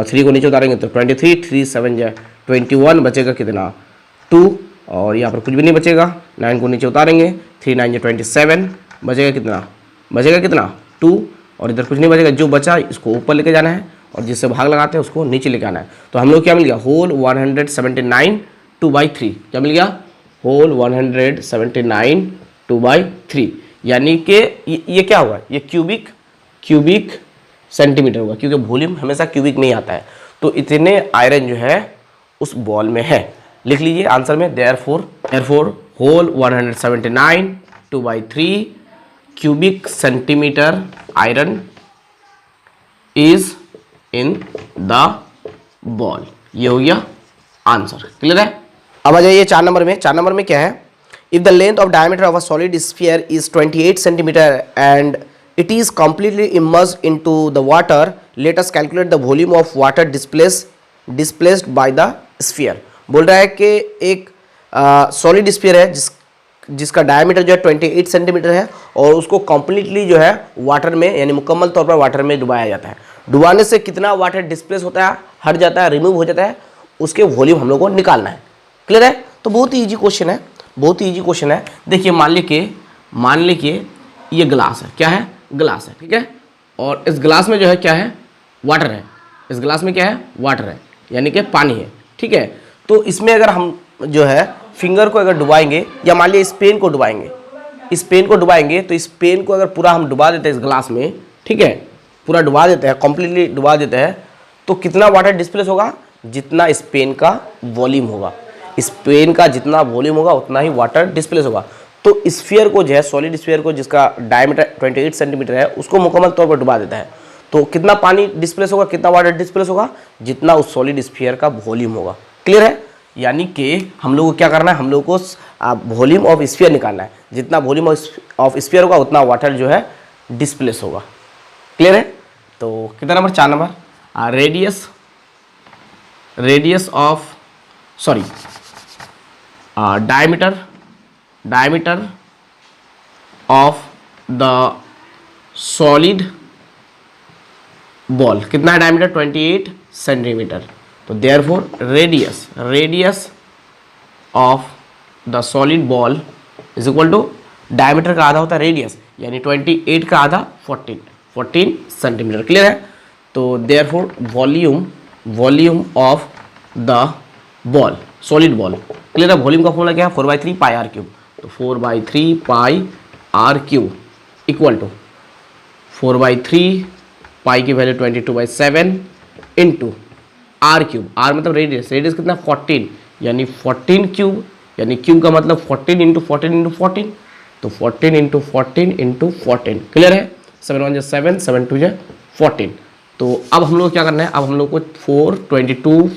3 को नीचे उतारेंगे तो 23, 3 7 जो 21 बचेगा कितना 2, और यहाँ पर कुछ भी नहीं बचेगा, 9 को नीचे उतारेंगे 3 9 जो 27 बचेगा कितना 2, और इधर कुछ नहीं बचेगा, जो बचा इसको ऊपर लेके जाना है और जिससे भाग लगाते हैं उसको नीचे लेके आना है। तो हम लोग क्या मिल गया, होल 179 2/3, क्या मिल गया, होल 179 2/3, यानी कि ये क्या हुआ, ये क्यूबिक सेंटीमीटर हुआ, क्योंकि वॉल्यूम हमेशा क्यूबिक में ही आता है। तो इतने आयरन जो है उस बॉल में है, लिख लीजिए आंसर में, therefore whole 179 2/3 cubic centimetre iron is in the ball. ये हो गया आंसर, क्लियर है। अब आ जाइए 4 नंबर में। 4 नंबर में क्या है, if the length of diameter of a solid sphere is 28 centimetre and it is completely immersed into the water, let us calculate the volume of water displaced by the sphere. बोल रहा है कि एक solid sphere है जिसका diameter जो है 28 centimetre है, और उसको कंप्लीटली जो है वाटर में, यानी मुकम्मल तौर पर वाटर में डुबाया जाता है। डुबाने से कितना वाटर डिस्प्लेस होता है, हट जाता है, रिमूव हो जाता है, उसके वॉल्यूम हम लोग को निकालना है। क्लियर है, तो बहुत ही ईजी क्वेश्चन है, बहुत ही ईजी क्वेश्चन है। देखिए मान लीजिए ये ग्लास है, क्या है, ग्लास है, ठीक है, और इस ग्लास में जो है क्या है, वाटर है, इस ग्लास में क्या है, वाटर है, यानी कि पानी है। ठीक है, तो इसमें अगर हम जो है फिंगर को अगर डुबाएंगे, या मान लीजिए इस पेन को डुबाएंगे, तो इस पेन को अगर पूरा हम डुबा देते हैं इस ग्लास में, ठीक है, पूरा डुबा देते हैं, कम्प्लीटली डुबा देते हैं, तो कितना वाटर डिस्प्लेस होगा, जितना इस पेन का वॉल्यूम होगा, इस पेन का जितना वॉल्यूम होगा उतना ही वाटर डिस्प्लेस होगा। तो स्फीयर को जो है, सॉलिड स्फीयर को जिसका डायमीटर 28 सेंटीमीटर है, उसको मुकम्मल तौर पर डुबा देता है, तो कितना पानी डिस्प्लेस होगा, कितना वाटर डिस्प्लेस होगा, जितना उस सॉलिड स्फीयर का वॉल्यूम होगा। क्लियर है, यानी कि हम लोग को क्या करना है, हम लोग को वॉल्यूम ऑफ स्फीयर निकालना है, जितना वॉल्यूम ऑफ स्फीयर होगा उतना वाटर जो है डिस्प्लेस होगा। क्लियर है, तो कितना number, 4 number, radius of diameter of the solid ball, कितना है डायमीटर, 28 सेंटीमीटर, तो therefore radius of the solid ball is equal to, diameter का आधा होता है रेडियस, यानी 28 का आधा 14 सेंटीमीटर। क्लियर है, तो therefore volume of the ball, solid ball. Clear है, वॉल्यूम का फॉर्मूला क्या है, 4/3 पाई आर क्यूब, तो 4/3 pi r cube equal to 4/3 pi की value 22/7 into r cube, r मतलब रेडियस कितना 14, यानी 14 क्यूब, यानी क्यूब का मतलब 14 × 14 × 14, तो 14 × 14 × 14। क्लियर है, 7 1 7 7 2 14, तो अब हम लोग क्या करना है, अब हम लोग को 4, 22,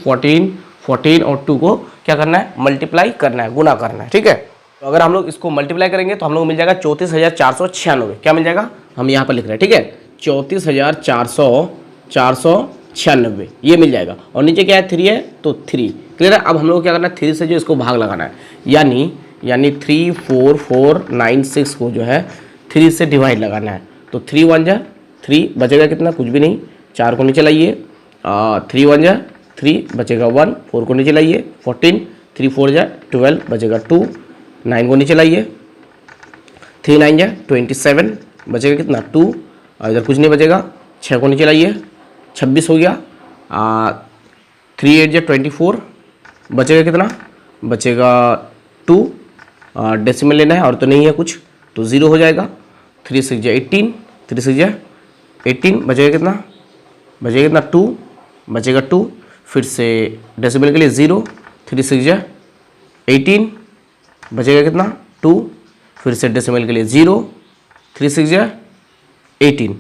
14 और 2 को क्या करना है, मल्टीप्लाई करना है, गुना करना है, ठीक है। तो अगर हम लोग इसको मल्टीप्लाई करेंगे तो हम लोग मिल जाएगा 34,496, क्या मिल जाएगा, हम यहाँ पर लिख रहे हैं, ठीक है, 34,496 ये मिल जाएगा। और नीचे क्या है, 3 है तो 3, क्लियर है। अब हम लोग क्या करना है, 3 से जो इसको भाग लगाना है, यानी 34496 को जो है 3 से डिवाइड लगाना है। तो 3 1 जा 3, बचेगा कितना, कुछ भी नहीं, 4 को नीचे लाइए, 3 1 जा 3, बचेगा 1, 4 को नीचे लाइए 14, 3 4 जा 12, बचेगा 2, 9 को नीचे लाइए, 3 9 जा 27, बचेगा कितना 2, और इधर कुछ नहीं बचेगा, 6 को नीचे लाइए 26 हो गया, 3 8 जा 24, बचेगा कितना, बचेगा 2, डेसिमल लेना है और तो नहीं है कुछ, तो 0 हो जाएगा, 3 6 जा 18, 3 6 जा 18, बचेगा कितना, बचेगा कितना 2, बचेगा 2, फिर से डेसिमल के लिए 0, 3 6 जा 18, बचेगा कितना 2, फिर से डेसिमल के लिए 0, 3 6 जा 18।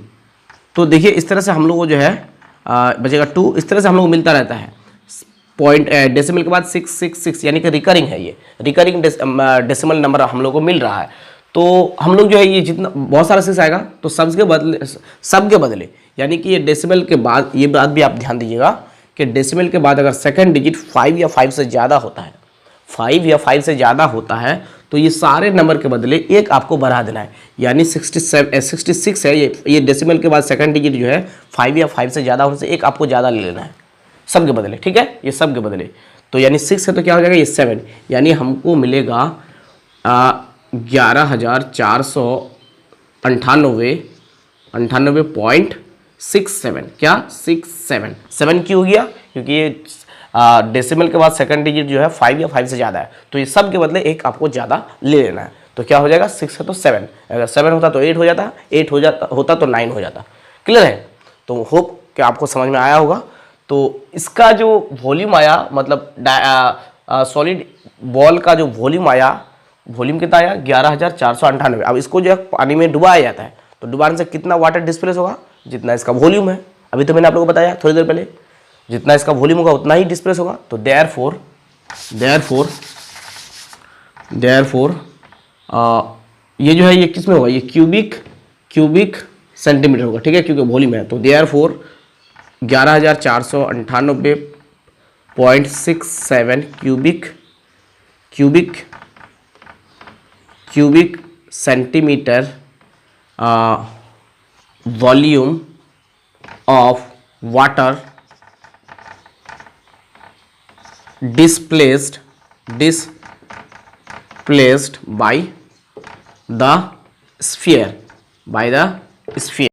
तो देखिए इस तरह से हम लोग को जो है बचेगा 2, इस तरह से हम लोग को मिलता रहता है। पॉइंट डेसिमल के बाद 666 यानी कि रिकरिंग है, ये रिकरिंग डेसिमल नंबर हम लोग को मिल रहा है। तो हम लोग जो है ये जितना बहुत सारा 6 आएगा तो सब के बदले यानी कि ये डेसिमल के बाद, ये बात भी आप ध्यान दीजिएगा कि डेसिमल के बाद अगर सेकंड डिजिट 5 या 5 से ज़्यादा होता है, 5 या 5 से ज़्यादा होता है, तो ये सारे नंबर के बदले एक आपको बढ़ा देना है, यानी 66 है ये डेसिमल के बाद सेकंड डिजिट जो है 5 या 5 से ज़्यादा होने से एक आपको ज़्यादा ले लेना है सब के बदले, ठीक है, ये सब के बदले। तो यानी 6 है तो क्या हो जाएगा, ये 7, यानी हमको मिलेगा 11,498.67, क्या 67, 7 क्यों हो गया, क्योंकि ये डेसिमल के बाद सेकंड डिजिट जो है 5 या 5 से ज़्यादा है, तो ये सब के बदले एक आपको ज़्यादा ले लेना है। तो क्या हो जाएगा, 6 है तो 7, अगर 7 होता तो 8 हो जाता, 8 होता तो 9 हो जाता, क्लियर है। तो होप कि आपको समझ में आया होगा। तो इसका जो वॉल्यूम आया, मतलब सॉलिड बॉल का जो वॉल्यूम आया, वॉल्यूम कितना आया 11,498। अब इसको जो है पानी में डुबाया जाता है, तो डुबाने से कितना वाटर डिस्प्लेस होगा, जितना इसका वॉल्यूम है, अभी तो मैंने आप लोगों को बताया थोड़ी देर पहले, जितना इसका वॉल्यूम होगा उतना ही डिस्प्लेस होगा। तो देयरफॉर ये जो है ये किस में होगा, ये क्यूबिक सेंटीमीटर होगा, ठीक है, क्योंकि वॉल्यूम है। तो therefore 11,498.67 cubic centimetre volume of water displaced by the sphere,